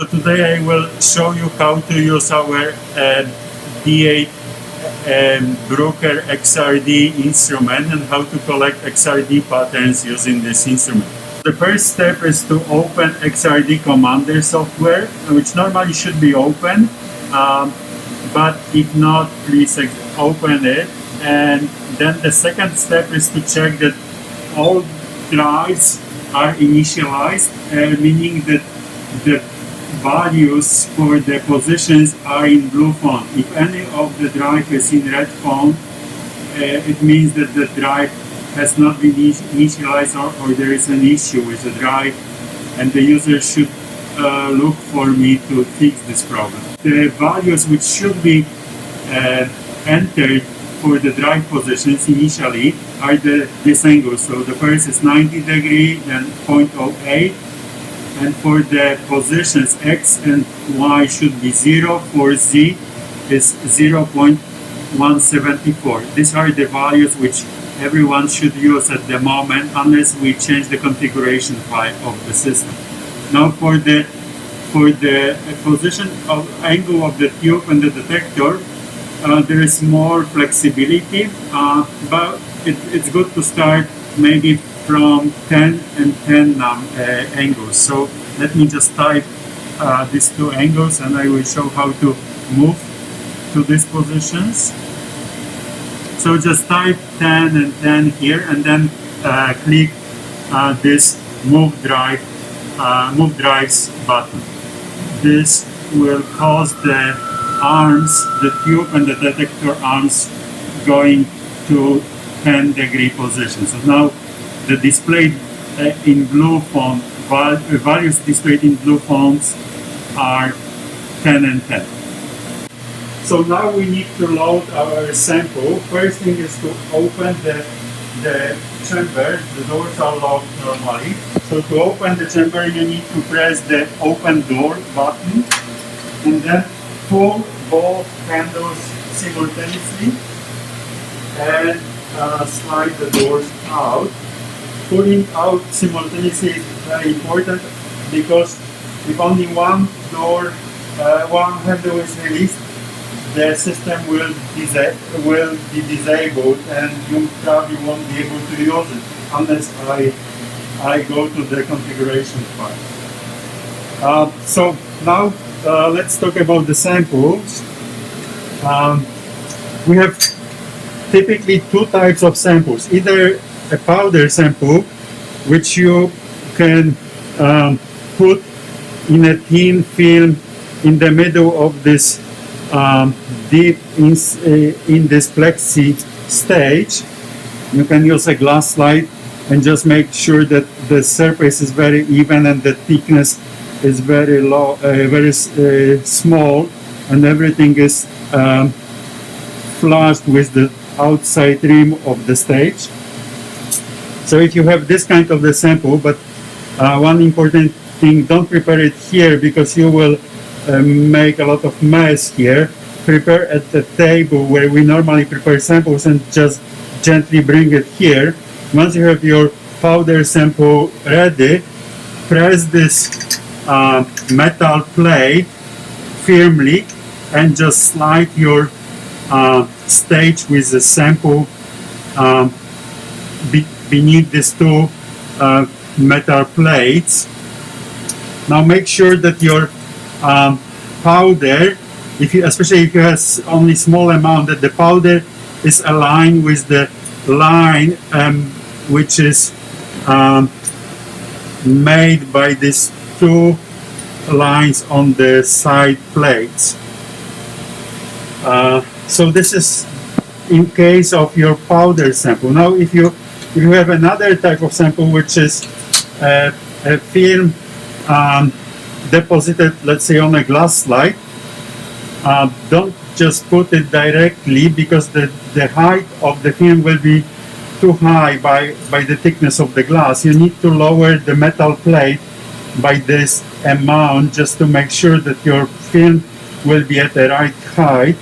So today I will show you how to use our D8 Brooker XRD instrument and how to collect XRD patterns using this instrument. The first step is to open XRD Commander software, which normally should be open, but if not, please open it. And then the second step is to check that all drives are initialized, meaning that the values for the positions are in blue font. If any of the drive is in red font, it means that the drive has not been initialized or there is an issue with the drive, and the user should look for me to fix this problem. The values which should be entered for the drive positions initially are this angle. So the first is 90 degrees, then 0.08. And for the positions X and Y should be 0, for Z is 0.174. These are the values which everyone should use at the moment, unless we change the configuration file of the system. Now for the position of angle of the tube and the detector, there is more flexibility, but it's good to start maybe from 10 and 10 angles. So let me just type these two angles and I will show how to move to these positions. So just type 10 and 10 here and then click this move drives button. This will cause the arms, the tube and the detector arms going to 10-degree position. So now the display in blue font, values displayed in blue fonts are 10 and 10. So now we need to load our sample. First thing is to open the chamber. The doors are locked normally. So to open the chamber, you need to press the open door button and then pull both handles simultaneously and slide the doors out. Pulling out simultaneously is very important because if only one handle is released, the system will be disabled and you probably won't be able to use it unless I go to the configuration file. So now let's talk about the samples. We have typically two types of samples, either a powder sample, which you can put in a thin film in the middle of this deep in this plexi stage. You can use a glass slide and just make sure that the surface is very even and the thickness is very low, very small, and everything is flushed with the outside rim of the stage. So if you have this kind of the sample, but one important thing, don't prepare it here because you will make a lot of mess here. Prepare at the table where we normally prepare samples and just gently bring it here. Once you have your powder sample ready, press this metal plate firmly and just slide your stage with the sample beneath these two metal plates. Now make sure that your powder, especially if you have only small amount, that the powder is aligned with the line which is made by these two lines on the side plates. So this is in case of your powder sample. Now if you have another type of sample, which is a film deposited, let's say, on a glass slide, don't just put it directly because the height of the film will be too high by the thickness of the glass. You need to lower the metal plate by this amount just to make sure that your film will be at the right height.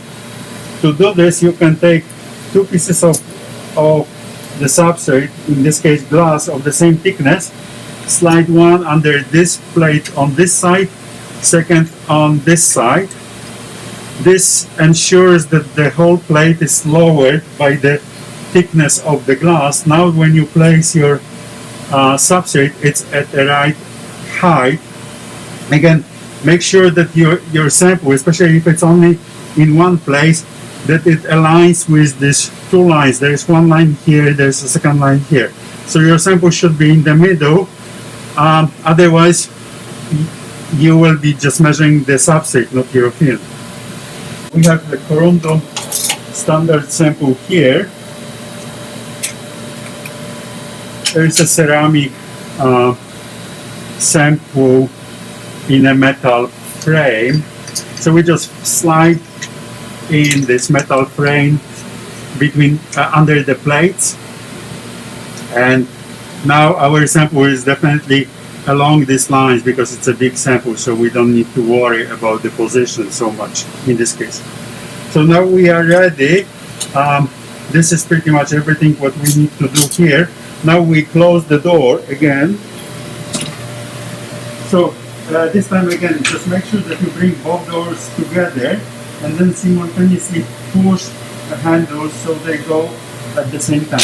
To do this, you can take two pieces of the substrate, in this case glass, of the same thickness, slide one under this plate on this side Second, on this side, this ensures that the whole plate is lowered by the thickness of the glass. Now when you place your substrate, it's at the right height. Again, make sure that your sample, especially if it's only in one place, that it aligns with these two lines. There's one line here, there's a second line here. So your sample should be in the middle. Otherwise, you will be just measuring the substrate, not your film. We have the Corundum standard sample here. There is a ceramic sample in a metal frame. So we just slide in this metal frame between under the plates, and now our sample is definitely along these lines because it's a big sample, so we don't need to worry about the position so much in this case. So now we are ready. This is pretty much everything what we need to do here. Now we close the door again. So this time again, just make sure that you bring both doors together and then simultaneously push the handles so they go at the same time.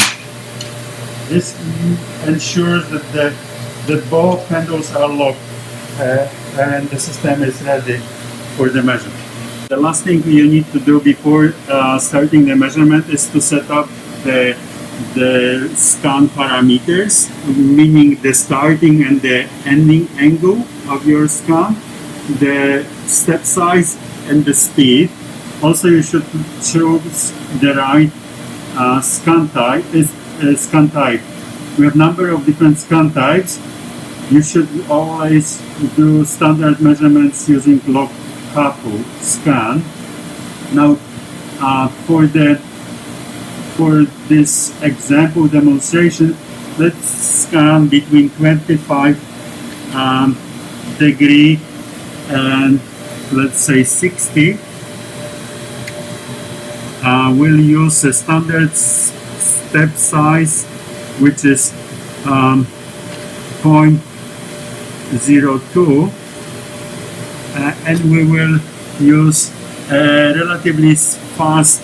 This ensures that both handles are locked and the system is ready for the measurement. The last thing you need to do before starting the measurement is to set up the scan parameters, meaning the starting and the ending angle of your scan, the step size and the speed. Also, you should choose the right scan type. We have a number of different scan types. You should always do standard measurements using log couple scan. Now, for this example demonstration, let's scan between 25 degree and let's say 60. We'll use a standard step size, which is 0.02, and we will use a relatively fast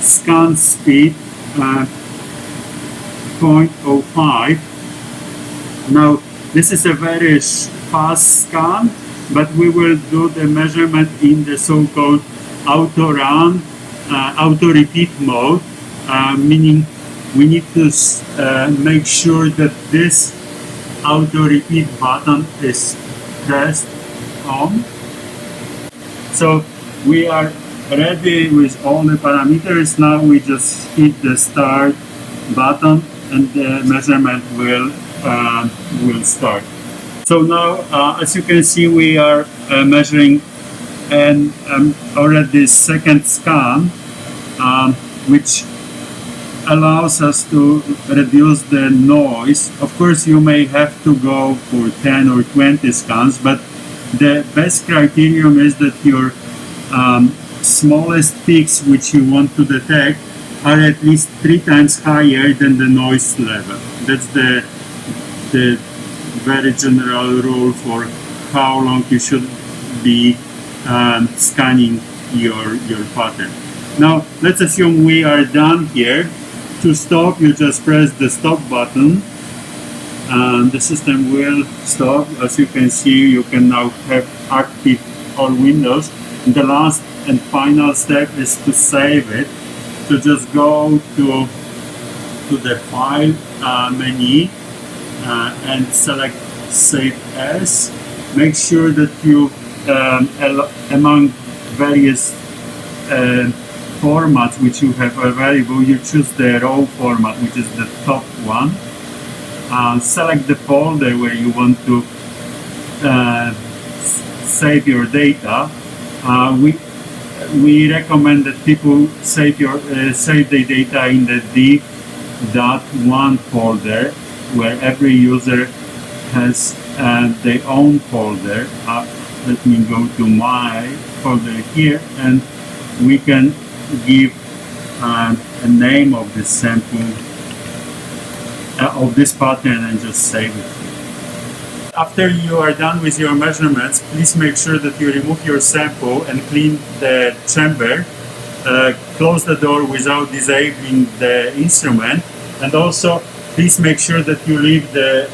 scan speed, 0.05. Now, this is a very fast scan, but we will do the measurement in the so-called auto-run, auto-repeat mode, meaning we need to make sure that this auto-repeat button is pressed on. So we are ready with all the parameters. Now we just hit the start button and the measurement will start. So now, as you can see, we are measuring and already second scan, which allows us to reduce the noise. Of course, you may have to go for 10 or 20 scans, but the best criterion is that your smallest peaks which you want to detect are at least 3 times higher than the noise level. That's the very general rule for how long you should be scanning your pattern. Now, let's assume we are done here. To stop, you just press the stop button and the system will stop. As you can see, you can now have active all windows. And the last and final step is to save it. So just go to the file menu and select Save As. Make sure that you, among various formats which you have available, you choose the raw format, which is the top one. Select the folder where you want to save your data. We recommend that people save the data in the diff.1 folder, where every user has their own folder. Let me go to my folder here, and we can give a name of this sample, of this pattern, and just save it. after you are done with your measurements, please make sure that you remove your sample and clean the chamber. Close the door without disabling the instrument, and also please make sure that you leave the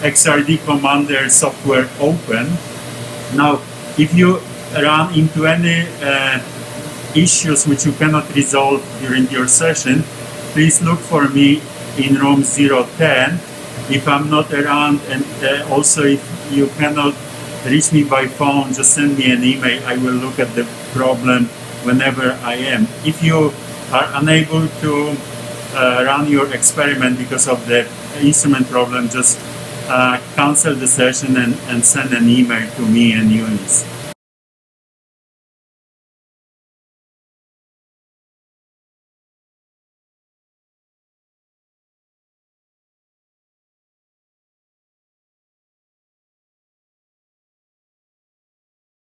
XRD Commander software open. Now, if you run into any issues which you cannot resolve during your session, please look for me in room 010 if I'm not around, and also if you cannot reach me by phone, just send me an email. I will look at the problem whenever I am. If you are unable to run your experiment because of the instrument problem, just cancel the session and send an email to me and Eunice.